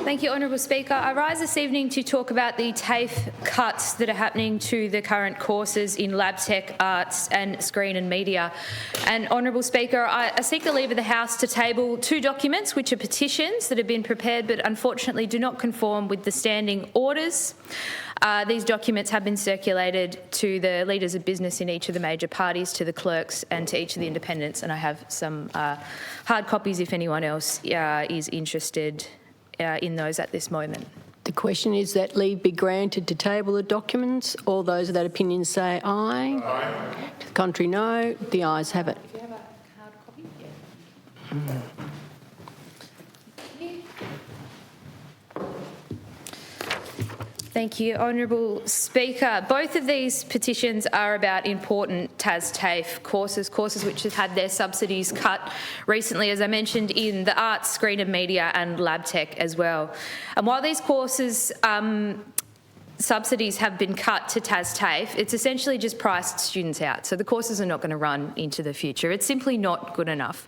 Thank you, Honourable Speaker. I rise this evening to talk about the TAFE cuts that are happening to the current courses in Lab Tech, Arts and Screen and Media. And, Honourable Speaker, I seek the leave of the House to table two documents which are petitions that have been prepared but unfortunately do not conform with the standing orders. These documents have been circulated to the leaders of business in each of the major parties, to the clerks and to each of the independents, and I have some hard copies if anyone else is interested in those at this moment. The question is that leave be granted to table the documents. All those of that opinion say aye. Aye. To the contrary, no. The ayes have it. Do you have a hard copy? Yeah. Thank you, Honourable Speaker. Both of these petitions are about important TasTAFE courses which have had their subsidies cut recently, as I mentioned, in the arts, screen and media and lab tech as well. And while these courses subsidies have been cut to TasTAFE, it's essentially just priced students out. So the courses are not going to run into the future. It's simply not good enough.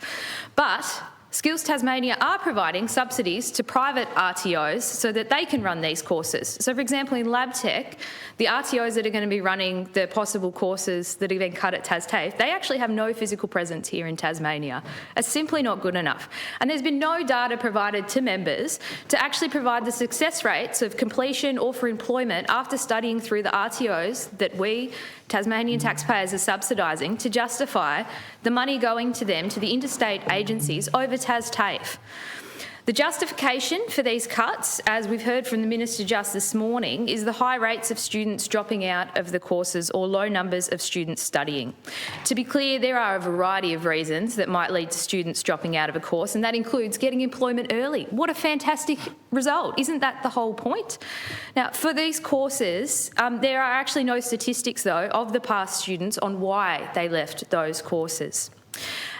But Skills Tasmania are providing subsidies to private RTOs so that they can run these courses. So, for example, in Lab Tech, the RTOs that are going to be running the possible courses that have been cut at TasTAFE, they actually have no physical presence here in Tasmania. It's simply not good enough. And there's been no data provided to members to actually provide the success rates of completion or for employment after studying through the RTOs that we, Tasmanian taxpayers, are subsidising to justify the money going to them, to the interstate agencies, over TasTAFE. The justification for these cuts, as we've heard from the Minister just this morning, is the high rates of students dropping out of the courses or low numbers of students studying. To be clear, there are a variety of reasons that might lead to students dropping out of a course, and that includes getting employment early. What a fantastic result. Isn't that the whole point? Now, for these courses, there are actually no statistics, though, of the past students on why they left those courses.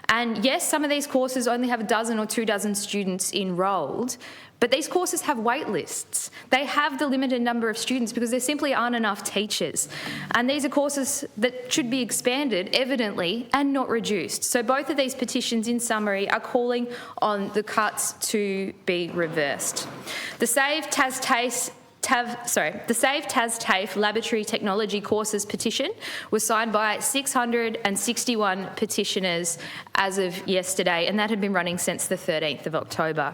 And yes, some of these courses only have a dozen or 24 students enrolled, but these courses have wait lists. They have the limited number of students because there simply aren't enough teachers. And these are courses that should be expanded, evidently, and not reduced. So both of these petitions, in summary, are calling on the cuts to be reversed. The Save TasTAFE Laboratory Technology Courses petition was signed by 661 petitioners as of yesterday, and that had been running since the 13th of October.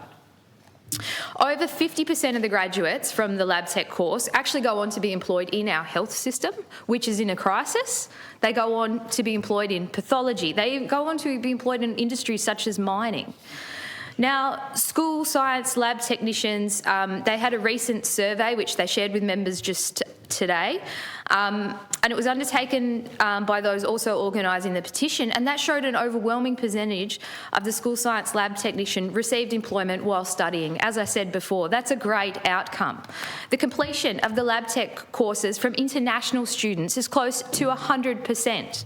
Over 50% of the graduates from the Lab Tech course actually go on to be employed in our health system, which is in a crisis. They go on to be employed in pathology. They go on to be employed in industries such as mining. Now, school science lab technicians, they had a recent survey which they shared with members just today, and it was undertaken by those also organising the petition, and that showed an overwhelming percentage of the school science lab technician received employment while studying. As I said before, that's a great outcome. The completion of the lab tech courses from international students is close to 100%.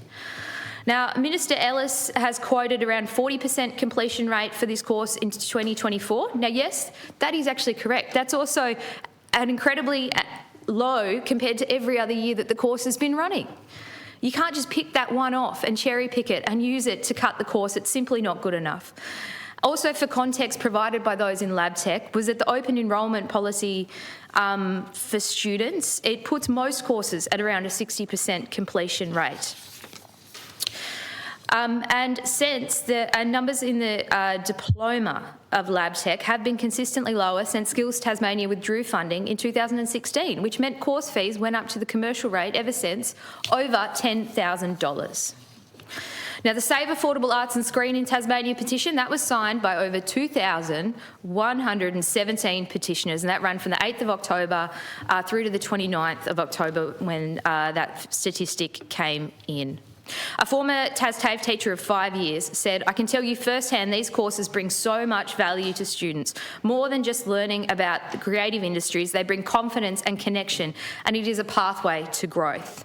Now, Minister Ellis has quoted around 40% completion rate for this course in 2024. Now, yes, that is actually correct. That's also an incredibly low compared to every other year that the course has been running. You can't just pick that one off and cherry pick it and use it to cut the course. It's simply not good enough. Also, for context provided by those in Lab Tech, was that the open enrolment policy for students, it puts most courses at around a 60% completion rate. And since the numbers in the diploma of Lab Tech have been consistently lower since Skills Tasmania withdrew funding in 2016, which meant course fees went up to the commercial rate ever since, over $10,000. Now, the Save Affordable Arts and Screen in Tasmania petition, that was signed by over 2,117 petitioners, and that ran from the 8th of October through to the 29th of October when that statistic came in. A former TasTAFE teacher of 5 years said, "I can tell you firsthand these courses bring so much value to students. More than just learning about the creative industries, they bring confidence and connection, and it is a pathway to growth."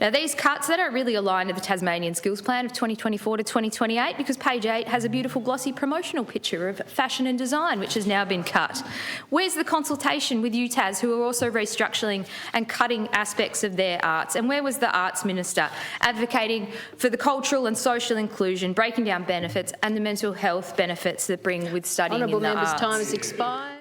Now, these cuts, they don't really align to the Tasmanian Skills Plan of 2024 to 2028 because page 8 has a beautiful glossy promotional picture of fashion and design, which has now been cut. Where's the consultation with UTAS, who are also restructuring and cutting aspects of their arts? And where was the Arts Minister advocating for the cultural and social inclusion, breaking down benefits and the mental health benefits that bring with studying in the arts? Honourable Members, time has expired.